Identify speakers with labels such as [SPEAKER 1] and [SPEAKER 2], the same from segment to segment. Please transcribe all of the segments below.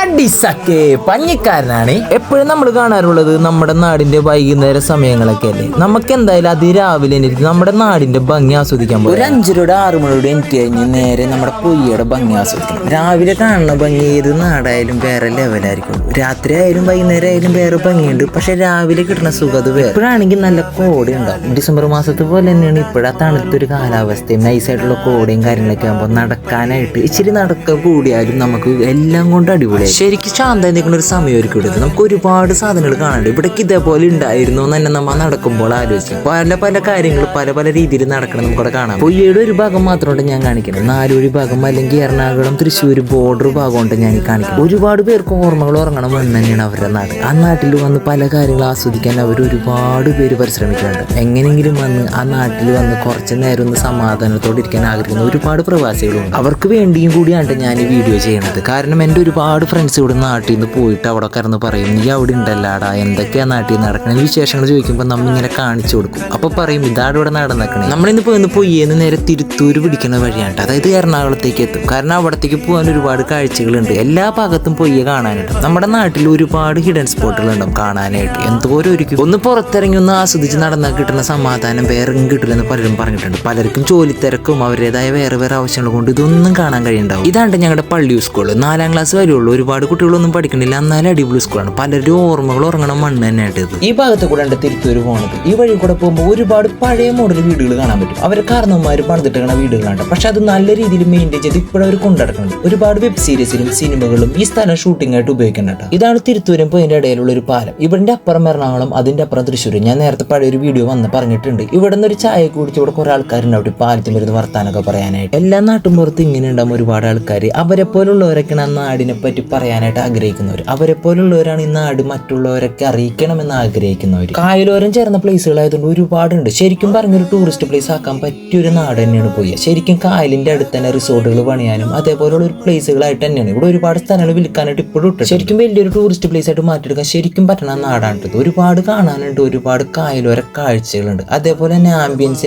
[SPEAKER 1] അടിസക്കെ പഞ്ഞിക്കാരനാണ് എപ്പോഴും നമ്മൾ കാണാറുള്ളത് നമ്മുടെ നാടിന്റെ വൈകുന്നേര സമയങ്ങളൊക്കെ അല്ലേ. നമുക്ക് എന്തായാലും അതിരാവിലെ എനിക്ക് നമ്മുടെ നാടിന്റെ ഭംഗി ആസ്വദിക്കാൻ പോകും. ഒരു 5:30 6 മണിയോടെ എനിക്ക് കഴിഞ്ഞ് നേരെ നമ്മുടെ പൊയ്യയുടെ ഭംഗി ആസ്വദിക്കണം. രാവിലെ കാണുന്ന ഭംഗി ഏത് നാടായാലും വേറെ ലെവലായിരിക്കും. രാത്രി ആയാലും വൈകുന്നേരം ആയാലും വേറെ ഭംഗിയുണ്ട്. പക്ഷെ രാവിലെ കിട്ടുന്ന സുഖം അത് വേറെ. ഇപ്പോഴാണെങ്കിൽ നല്ല കോട ഉണ്ടാവും. ഡിസംബർ മാസത്തെ പോലെ തന്നെയാണ് ഇപ്പോഴാ തണുത്തൊരു കാലാവസ്ഥയും നൈസായിട്ടുള്ള കോടയും കാര്യങ്ങളൊക്കെ ആകുമ്പോൾ നടക്കാനായിട്ട് ഇച്ചിരി നടക്ക കൂടിയാലും നമുക്ക് എല്ലാം കൊണ്ട് അടിപൊളിയായി ശരിക്കും ശാന്തം നിൽക്കുന്ന ഒരു സമയം ഒരുക്കി കൊടുത്ത് നമുക്ക് ഒരുപാട് സാധനങ്ങൾ കാണാനുണ്ട്. ഇവിടേക്ക് ഇതേപോലെ ഉണ്ടായിരുന്നു എന്ന് തന്നെ നമ്മൾ നടക്കുമ്പോൾ ആലോചിച്ചു. പല പല കാര്യങ്ങൾ പല പല രീതിയിൽ നടക്കണം നമുക്കവിടെ കാണാം. പൊയ്യയുടെ ഒരു ഭാഗം മാത്രമുണ്ട് ഞാൻ കാണിക്കുന്നത്. നാലൂരി ഭാഗം അല്ലെങ്കിൽ എറണാകുളം തൃശ്ശൂർ ബോർഡർ ഭാഗമുണ്ട് ഞാൻ കാണിക്കുന്നത്. ഒരുപാട് പേർക്ക് ഓർമ്മകൾ ഉറങ്ങണം എന്ന് തന്നെയാണ് അവരുടെ നാട്. ആ നാട്ടിൽ വന്ന് പല കാര്യങ്ങൾ ആസ്വദിക്കാൻ അവർ ഒരുപാട് പേര് പരിശ്രമിക്കുന്നുണ്ട്. എങ്ങനെയെങ്കിലും വന്ന് ആ നാട്ടിൽ വന്ന് കുറച്ച് നേരം ഒന്ന് സമാധാനത്തോടെ ഇരിക്കാൻ ആഗ്രഹിക്കുന്ന ഒരുപാട് പ്രവാസികളുണ്ട്. അവർക്ക് വേണ്ടിയും കൂടിയാണ് ഞാൻ ഈ വീഡിയോ ചെയ്യണത്. കാരണം എൻ്റെ ഒരുപാട് ഫ്രണ്ട്സ് ഇവിടെ നാട്ടിൽ നിന്ന് പോയിട്ട് അവിടെ കിടന്ന് പറയും, നീ അവിടെ ഉണ്ടല്ലാടാ, എന്തൊക്കെയാ നാട്ടിൽ നടക്കണേ വിശേഷങ്ങൾ ചോദിക്കുമ്പോൾ നമ്മൾ ഇങ്ങനെ കാണിച്ചു കൊടുക്കും. അപ്പോൾ പറയും ഇതാണ് ഇവിടെ നടന്നേക്കണേ. നമ്മളിന്ന് പൊയ്യേന്ന് നേരെ തിരുത്തൂർ പിടിക്കുന്ന വഴിയാണ്, അതായത് എറണാകുളത്തേക്ക് എത്തും. കാരണം അവിടത്തേക്ക് പോകാൻ ഒരുപാട് കാഴ്ചകളുണ്ട്. എല്ലാ ഭാഗത്തും പൊയ്യെ കാണാനായിട്ട്. നമ്മുടെ നാട്ടിൽ ഒരുപാട് ഹിഡൻ സ്പോട്ടുകളുണ്ടാവും കാണാനായിട്ട്. എന്തോരം ഒരുക്കും ഒന്ന് പുറത്തിറങ്ങി ഒന്ന് ആസ്വദിച്ച് നടന്നാൽ കിട്ടുന്ന സമാധാനം വേറെ കിട്ടില്ലെന്ന് പലരും പറഞ്ഞിട്ടുണ്ട്. പലർക്കും ജോലി തിരക്കും അവരുടേതായ വേറെ വേറെ ആവശ്യങ്ങൾ കൊണ്ട് ഇതൊന്നും കാണാൻ കഴിയുണ്ടാവും. ഇതാണ് ഞങ്ങളുടെ പള്ളി സ്കൂൾ. 4ാം ക്ലാസ് വരെയുള്ളൂ. ഒരുപാട് കുട്ടികളൊന്നും പഠിക്കണില്ല, എന്നാലും അടിപൊളി സ്കൂളാണ്. പലരും ഓർമ്മകൾ ഉറങ്ങണം മണ്ണ് തന്നെയായിട്ട് ഇത്. ഈ ഭാഗത്ത് കൂടെ ഉണ്ട് തിരുത്തൂർ പോകുന്നത്. ഈ വഴി കൂടെ പോകുമ്പോൾ ഒരുപാട് പഴയ മോഡൽ വീടുകൾ കാണാൻ പറ്റും. അവരെ കാരണവന്മാർ പണിതിട്ടുള്ള വീടുകളാണ്. പക്ഷെ അത് നല്ല രീതിയിൽ മെയിൻറ്റെയിൻ ചെയ്ത് ഇപ്പോഴും അവർ കൊണ്ടുനടക്കുന്നുണ്ട്. ഒരുപാട് വെബ് സീരീസിലും സിനിമകളും ഈ സ്ഥലം ഷൂട്ടിംഗ് ആയിട്ട് ഉപയോഗിക്കുന്നുണ്ട്. ഇതാണ് തിരുത്തൂരും പോയിന്റെ ഇടയിലുള്ള ഒരു പാലം. ഇവിടെ അപ്പുറം എറണാകുളം, അതിന്റെ അപ്പുറം തൃശ്ശൂർ. ഞാൻ നേരത്തെ പഴയൊരു വീഡിയോ പറഞ്ഞിട്ടുണ്ട്. ഇവിടെ നിന്ന് ഒരു ചായ കുടിച്ച് ഇവിടെ കുറെ ആൾക്കാരുണ്ടാവും പാലത്തിൽ വരുന്ന വർത്താനൊക്കെ പറയാനായിട്ട്. എല്ലാ നാട്ടും പുറത്ത് ഇങ്ങനെ ഉണ്ടാവും ഒരുപാട് ആൾക്കാർ. അവരെ പോലുള്ളവരൊക്കെയാണ് ആ നാടിനെ പറ്റി പറയാനായിട്ട് ആഗ്രഹിക്കുന്നവർ. അവരെ പോലുള്ളവരാണ് ഈ നാട് മറ്റുള്ളവരൊക്കെ അറിയിക്കണമെന്ന് ആഗ്രഹിക്കുന്നവർ. കായലോരം ചേർന്ന പ്ലേസുകളായതുകൊണ്ട് ഒരുപാടുണ്ട്. ശരിക്കും പറഞ്ഞൊരു ടൂറിസ്റ്റ് പ്ലേസ് ആക്കാൻ പറ്റിയൊരു നാട് തന്നെയാണ് പൊയ്യ. ശരിക്കും കായലിന്റെ അടുത്ത് തന്നെ റിസോർട്ടുകൾ പണിയാനും അതേപോലുള്ള ഒരു പ്ലേസുകളായിട്ട് തന്നെയാണ്. ഇവിടെ ഒരുപാട് സ്ഥലങ്ങൾ വിൽക്കാനായിട്ട് ഇപ്പോഴും ഇട്ട് ശരിക്കും വലിയൊരു ടൂറിസ്റ്റ് പ്ലേസ് ആയിട്ട് മാറ്റിയെടുക്കാൻ ശരിക്കും പറ്റുന്ന നാടാണിത്. ഒരുപാട് കാണാനുണ്ട്, ഒരുപാട് കായലോര കാഴ്ചകളുണ്ട്. അതേപോലെ തന്നെ ആംബിയൻസ്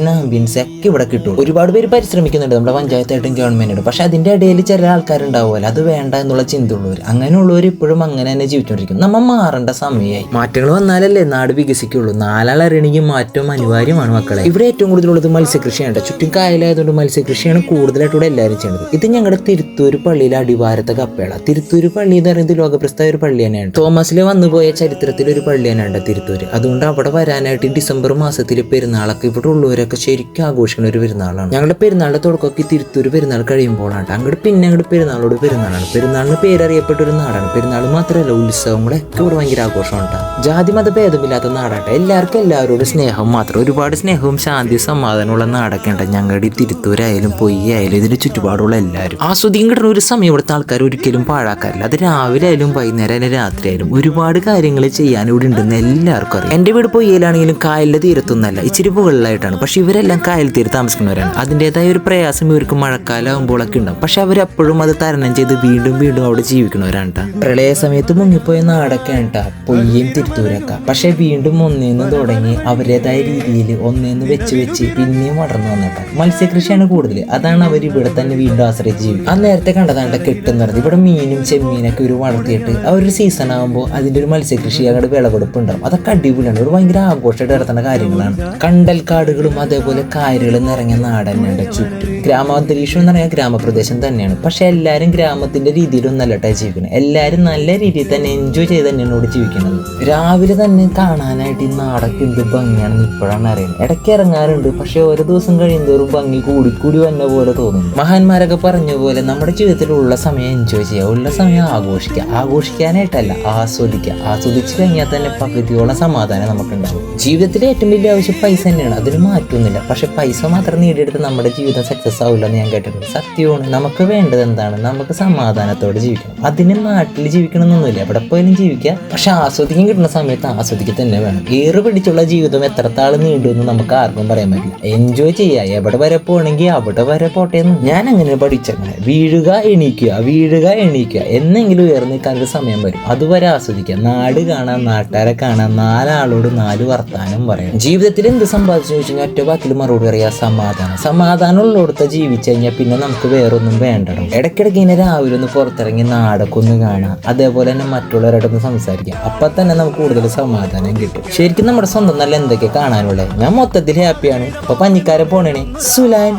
[SPEAKER 1] ഒക്കെ ഇവിടെ കിട്ടും. ഒരുപാട് പേര് പരിശ്രമിക്കുന്നുണ്ട് നമ്മുടെ പഞ്ചായത്തായിട്ടും ഗവൺമെന്റായിട്ടും. പക്ഷെ അതിന്റെ ഇടയിൽ ചില ആൾക്കാരുണ്ടാവുമല്ലോ അത് വേണ്ട എന്നുള്ള ചിന്തയുള്ളവർ. അങ്ങനെയുള്ളവർ ഇപ്പോഴും അങ്ങനെ തന്നെ ജീവിച്ചുകൊണ്ടിരിക്കും. നമ്മൾ മാറേണ്ട സമയമായി. മാറ്റങ്ങൾ വന്നാലല്ലേ നാട് വികസിക്കുള്ളൂ. 4 അറിയണമെങ്കിൽ മാറ്റം അനിവാര്യമാണ് മക്കളെ. ഇവിടെ ഏറ്റവും കൂടുതലുള്ളത് മത്സ്യകൃഷിയാണ്. ചുറ്റും കായലായതുകൊണ്ട് മത്സ്യകൃഷിയാണ് കൂടുതലായിട്ട് ഇവിടെ എല്ലാവരും ചെയ്യുന്നത്. ഇത് ഞങ്ങളുടെ തിരുത്തൂർ പള്ളിയിലെ അടിവാരത്തെ കപ്പേള. തിരുത്തൂർ പള്ളി എന്ന് പറയുന്നത് ലോകപ്രസിദ്ധമായ ഒരു പള്ളി തന്നെയാണ്. തോമസിലെ വന്നുപോയ ചരിത്രത്തിൽ ഒരു പള്ളി തന്നെയാണ് തിരുത്തൂര്. അതുകൊണ്ട് അവിടെ വരാനായിട്ട് ഡിസംബർ മാസത്തിലെ പെരുന്നാളൊക്കെ ഇവിടെ ഉള്ളവരൊക്കെ ശരിക്കും ആഘോഷിക്കുന്ന ഒരു പെരുന്നാളാണ്. ഞങ്ങളുടെ പെരുന്നാളിന്റെ തുടക്കമൊക്കെ തിരുത്തൂർ പെരുന്നാൾ കഴിയുമ്പോഴാണ്. അങ്ങോട്ട് പെരുന്നാളോട് പെരുന്നാളാണ്. പെരുന്നാളിന് പേരറിയപ്പെട്ട ഒരു നാടാണ്. പെരുന്നാൾ മാത്രമല്ല ഉത്സവങ്ങളൊക്കെ ഇവിടെ ഭയങ്കര ആഘോഷമാണ്. ജാതി മത ഭേദമില്ലാത്ത നാടാട്ടെ. എല്ലാവർക്കും എല്ലാവരോടും സ്നേഹം മാത്രം. ഒരുപാട് സ്നേഹവും ശാന്തി സമാധാനമുള്ള നാടൊക്കെ ഉണ്ട് ഞങ്ങളുടെ തിരുത്തൂരായാലും പൊയ്യായാലും ഇതിന്റെ ചുറ്റുപാടുള്ള എല്ലാവരും. ആസ്വദിക്കും കിട്ടുന്ന ഒരു സമയം ഇവിടുത്തെ ആൾക്കാർ ഒരിക്കലും പാഴാക്കാറില്ല. അത് രാവിലെ ആയാലും വൈകുന്നേരം ആയാലും രാത്രി ആയാലും ഒരുപാട് കാര്യങ്ങൾ ചെയ്യാൻ ഇവിടെ ഉണ്ടെന്ന് എല്ലാവർക്കും അറിയാം. എന്റെ വീട് പൊയ്യയിലാണെങ്കിലും കായലിന്റെ തീരത്തൊന്നല്ല, ഇച്ചിരി മുകളിലായിട്ടാണ്. പക്ഷെ ഇവരെല്ലാം കായൽ തീരത്ത് താമസിക്കുന്നവരാണ്. അതിൻ്റെതായ ഒരു പ്രയാസം ഇവർക്ക് മഴക്കാലം ആകുമ്പോഴൊക്കെ ഉണ്ടാവും. പക്ഷെ അവരെപ്പോഴും അത് തരണം ചെയ്ത് വീണ്ടും വീണ്ടും അവിടെ ജീവിക്കുന്നവരാണ്. പ്രളയ സമയത്ത് മുങ്ങിപ്പോയ നാടൊക്കെ ആണ് പൊയ്യയും തിരുത്തൂരൊക്കെ. പക്ഷെ വീണ്ടും ഒന്നേന്ന് തുടങ്ങി അവരുടേതായ രീതിയിൽ ഒന്നേന്ന് വെച്ച് പിന്നെയും വളർന്നു വന്നിട്ട് മത്സ്യകൃഷിയാണ് കൂടുതൽ. അതാണ് അവർ ഇവിടെ തന്നെ വീണ്ടും ആശ്രയിച്ച് ജീവിക്കും. ആ നേരത്തെ കണ്ടതാണ്ട് കെട്ടുന്നത്. ഇവിടെ മീനും ചെമ്മീനൊക്കെ ഒരു വളർത്തിയിട്ട് ആ ഒരു സീസൺ ആകുമ്പോൾ അതിന്റെ ഒരു മത്സ്യകൃഷി അങ്ങോട്ട് വിളവെടുപ്പ് ഉണ്ടാവും. അതൊക്കെ അടിപൊളിയാണ്. ഒരു ഭയങ്കര ആഘോഷമായിട്ട് നടത്തുന്ന കാര്യങ്ങളാണ്. കണ്ടൽ കാടുകളും അതേപോലെ കായലുകളും നിറഞ്ഞ നാട് തന്നെയുണ്ട് ചുറ്റും. ഗ്രാമാന്തരീക്ഷം എന്ന് പറഞ്ഞാൽ ഗ്രാമപ്രദേശം തന്നെയാണ്. പക്ഷെ എല്ലാവരും ഗ്രാമത്തിന്റെ രീതിയിലൊന്നല്ലട്ടാ ജീവിക്കുന്നത്. എല്ലാവരും നല്ല രീതിയിൽ തന്നെ എൻജോയ് ചെയ്ത് തന്നെയാണ് ഇവിടെ ജീവിക്കുന്നത്. രാവിലെ തന്നെ കാണാനായിട്ട് ഈ നാടൊക്കെ എന്ത് ഭംഗിയാണെന്ന് ഇപ്പോഴാണ് അറിയുന്നത്. ഇടയ്ക്ക് ഇറങ്ങാറുണ്ട്. പക്ഷെ ഓരോ ദിവസം കഴിയുന്നതോറും ഭംഗി കൂടി വന്ന പോലെ തോന്നുന്നു. മഹാന്മാരൊക്കെ പറഞ്ഞ പോലെ നമ്മുടെ ജീവിതത്തിലുള്ള സമയം എൻജോയ് ചെയ്യുക, ഉള്ള സമയം ആഘോഷിക്കുക. ആഘോഷിക്കാനായിട്ടല്ല, ആസ്വദിച്ച് കഴിഞ്ഞാൽ തന്നെ പകുതിയോളം സമാധാനം നമുക്കുണ്ടാവും. ജീവിതത്തിലെ ഏറ്റവും വലിയ ആവശ്യം പൈസ തന്നെയാണ്. അതിന് മാറ്റമൊന്നുമില്ല. പക്ഷെ പൈസ മാത്രം നേടിയെടുത്ത് നമ്മുടെ ജീവിതം സക്സസ് ആവില്ല എന്ന് ഞാൻ കേട്ടിട്ടുണ്ട്. സത്യമാണ്. നമുക്ക് വേണ്ടത് എന്താണ്? നമുക്ക് സമാധാനത്തോടെ ജീവിക്കണം. അതിന് നാട്ടിൽ ജീവിക്കണമെന്നൊന്നുമില്ല, എവിടെ പോയാലും ജീവിക്കുക. പക്ഷെ ആസ്വദിക്കാൻ കിട്ടുന്ന സമയത്ത് ആസ്വദിക്കുക തന്നെ വേണം. ഏറ് പിടിച്ചുള്ള ജീവിതം എത്രത്താൾ നീണ്ടുമെന്ന് നമുക്ക് ആർക്കും പറയാൻ പറ്റില്ല. എൻജോയ് ചെയ്യുക. എവിടെ വരെ പോകണമെങ്കിൽ അവിടെ വരെ പോട്ടെ എന്ന് ഞാൻ അങ്ങനെ പഠിച്ചങ്ങനെ. വീഴുക എണീക്കുക എന്നെങ്കിലും ഉയർന്നു നിൽക്കാനൊരു സമയം വരും. അതുവരെ ആസ്വദിക്കുക. നാട് കാണാൻ, നാട്ടുകാരെ കാണാൻ, 4 ആളോട് 4 വർത്താനം പറയാം. ജീവിതത്തിൽ എന്ത് സമ്പാദിച്ചു ചോദിച്ചാൽ ഒറ്റ വാക്കിൽ മറുപടി പറയാ സമാധാനം ഉള്ളിടത്ത് ജീവിച്ചു കഴിഞ്ഞാൽ പിന്നെ നമുക്ക് വേറൊന്നും വേണ്ടണം. ഇടയ്ക്കിടയ്ക്ക് ഇങ്ങനെ രാവിലെ ഒന്ന് പുറത്തിറങ്ങി നാട് പഞ്ഞിക്കാരൊക്കെ ഒന്ന് കാണാം, അതേപോലെ തന്നെ മറ്റുള്ളവരോടൊന്ന് സംസാരിക്കാം. അപ്പം തന്നെ നമുക്ക് കൂടുതൽ സമാധാനം കിട്ടും. ശരിക്കും നമ്മുടെ സ്വന്തം നല്ല എന്തൊക്കെ കാണാനുള്ളത്. ഞാൻ മൊത്തത്തിൽ ഹാപ്പിയാണ്. അപ്പൊ പഞ്ഞിക്കാരെ പോണേ സുലാൻ.